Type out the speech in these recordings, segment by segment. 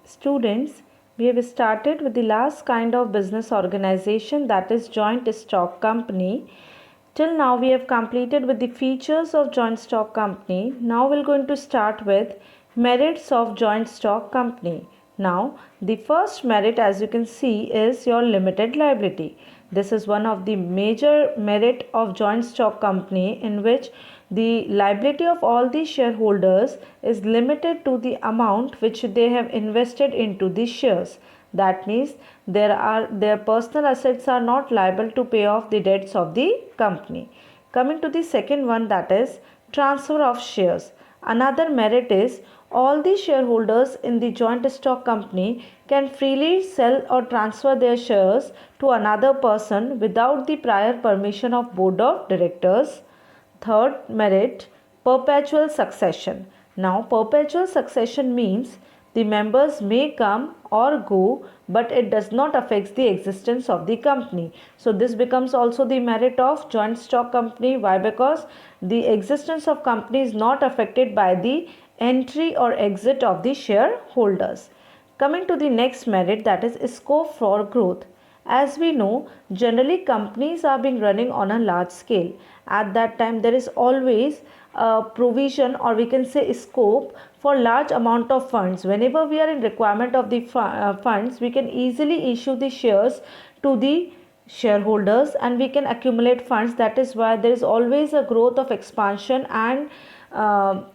Students, we have started with the last kind of business organization, that is joint stock company. Till now we have completed with the features of joint stock company. Now we're going to start with merits of joint stock company. Now the first merit, as you can see, is your limited liability. This is one of the major merit of joint stock company, in which the liability of all the shareholders is limited to the amount which they have invested into the shares. That means their personal assets are not liable to pay off the debts of the company. Coming to the second one, that is transfer of shares. Another merit is all the shareholders in the joint stock company can freely sell or transfer their shares to another person without the prior permission of board of directors. Third merit, perpetual succession. Now, perpetual succession means the members may come or go, but it does not affect the existence of the company. So, this becomes also the merit of joint stock company. Why? Because the existence of company is not affected by the entry or exit of the shareholders. Coming to the next merit, that is scope for growth. As we know, generally companies are being running on a large scale. At that time, there is always a provision, or we can say scope, for large amount of funds. Whenever we are in requirement of the funds, we can easily issue the shares to the shareholders and we can accumulate funds. That is why there is always a growth of expansion and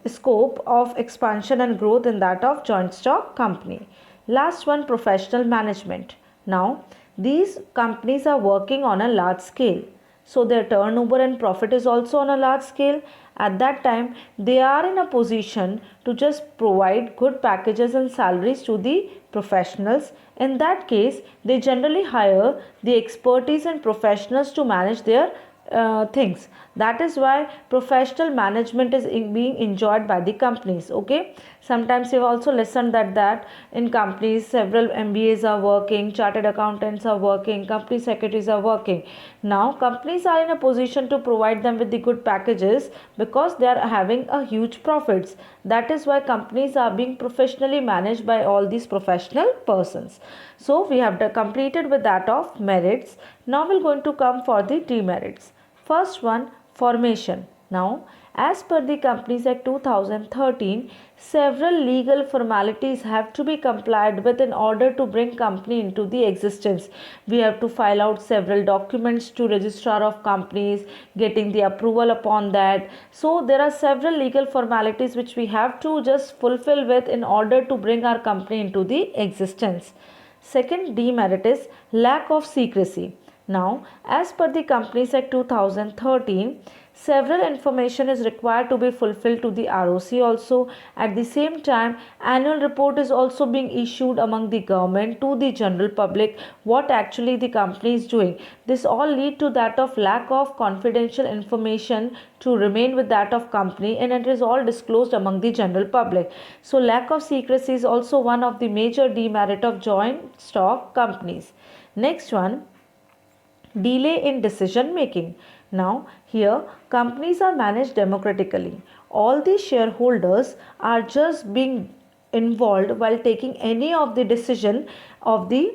scope of expansion and growth in that of joint stock company. Last one, professional management. Now, these companies are working on a large scale, so their turnover and profit is also on a large scale. At that time, they are in a position to just provide good packages and salaries to the professionals. In that case, they generally hire the expertise and professionals to manage their things. That is why professional management is being enjoyed by the companies. Okay, sometimes you've also listened that in companies several MBAs are working, chartered accountants are working, company secretaries are working. Now companies are in a position to provide them with the good packages because they are having a huge profits. That is why companies are being professionally managed by all these professional persons. So we have completed with that of merits. Now we're going to come for the demerits. First one, formation. Now, as per the Companies Act 2013, several legal formalities have to be complied with in order to bring company into the existence. We have to file out several documents to registrar of companies, getting the approval upon that. So there are several legal formalities which we have to just fulfill with in order to bring our company into the existence. Second demerit is lack of secrecy. Now, as per the Companies Act 2013, several information is required to be fulfilled to the ROC also. At the same time, annual report is also being issued among the government to the general public what actually the company is doing. This all lead to that of lack of confidential information to remain with that of company, and it is all disclosed among the general public. So lack of secrecy is also one of the major demerit of joint stock companies. Next one, delay in decision making. Now, here companies are managed democratically. All the shareholders are just being involved while taking any of the decision of the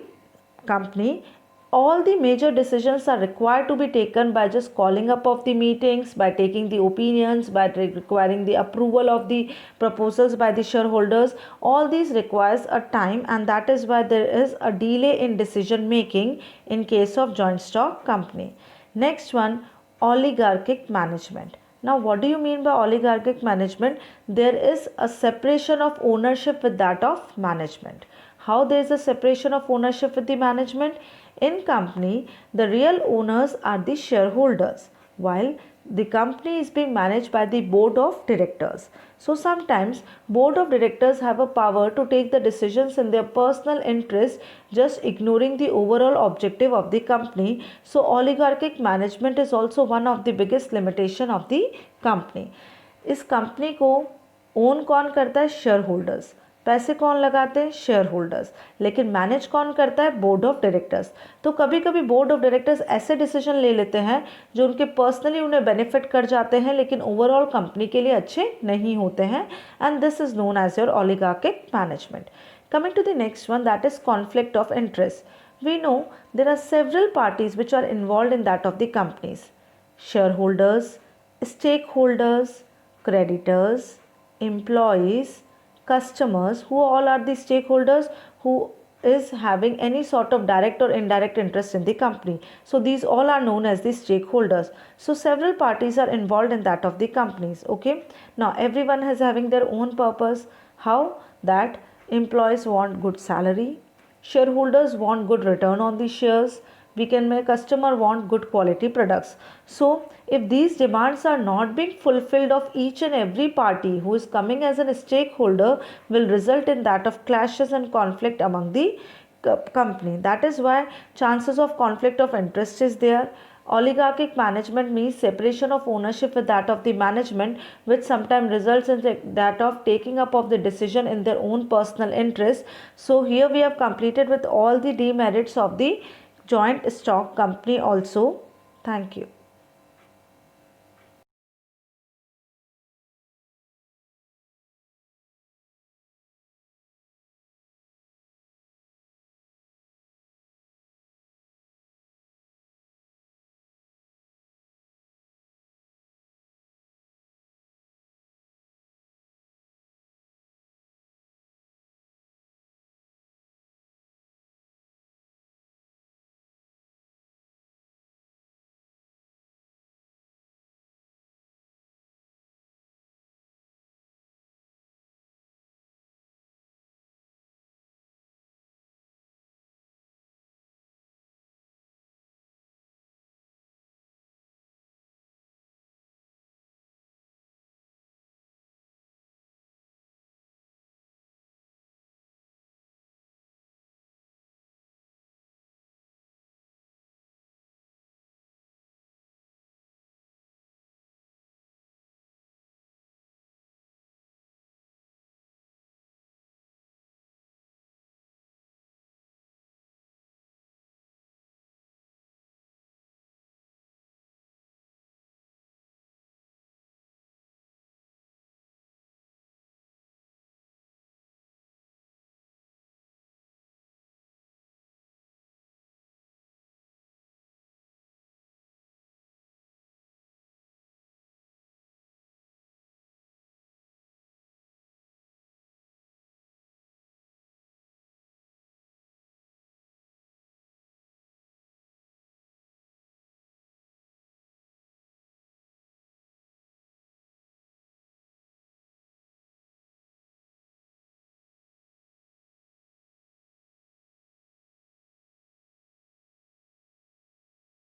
company. All the major decisions are required to be taken by just calling up of the meetings, by taking the opinions, by requiring the approval of the proposals by the shareholders. All these requires a time, and that is why there is a delay in decision making in case of joint stock company. Next one, oligarchic management. Now, what do you mean by oligarchic management? There is a separation of ownership with that of management. How there is a separation of ownership with the management? In company, the real owners are the shareholders, while the company is being managed by the board of directors. So sometimes board of directors have a power to take the decisions in their personal interest, just ignoring the overall objective of the company. So oligarchic management is also one of the biggest limitation of the company. इस company को own कौन करता है? Share holders. पैसे कौन लगाते हैं? Share holders. लेकिन मैनेज कौन करता है? Board of directors. तो कभी कभी बोर्ड ऑफ डायरेक्टर्स ऐसे डिसीजन ले लेते हैं जो उनके पर्सनली उन्हें बेनिफिट कर जाते हैं लेकिन ओवरऑल कंपनी के लिए अच्छे नहीं होते हैं, and this is known as your oligarchic management. Coming to the next one, that is conflict of interest. We know there are several parties which are involved in that of the companies: shareholders, stakeholders, creditors, employees, customers, who all are the stakeholders who is having any sort of direct or indirect interest in the company. So these all are known as the stakeholders. So several parties are involved in that of the companies. Okay, now everyone is having their own purpose. How? That employees want good salary, shareholders want good return on the shares, we can make customer want good quality products. So if these demands are not being fulfilled of each and every party who is coming as a stakeholder, will result in that of clashes and conflict among the company. That is why chances of conflict of interest is there. Oligarchic management means separation of ownership with that of the management, which sometimes results in that of taking up of the decision in their own personal interest. So here we have completed with all the demerits of the joint stock company also. Thank you.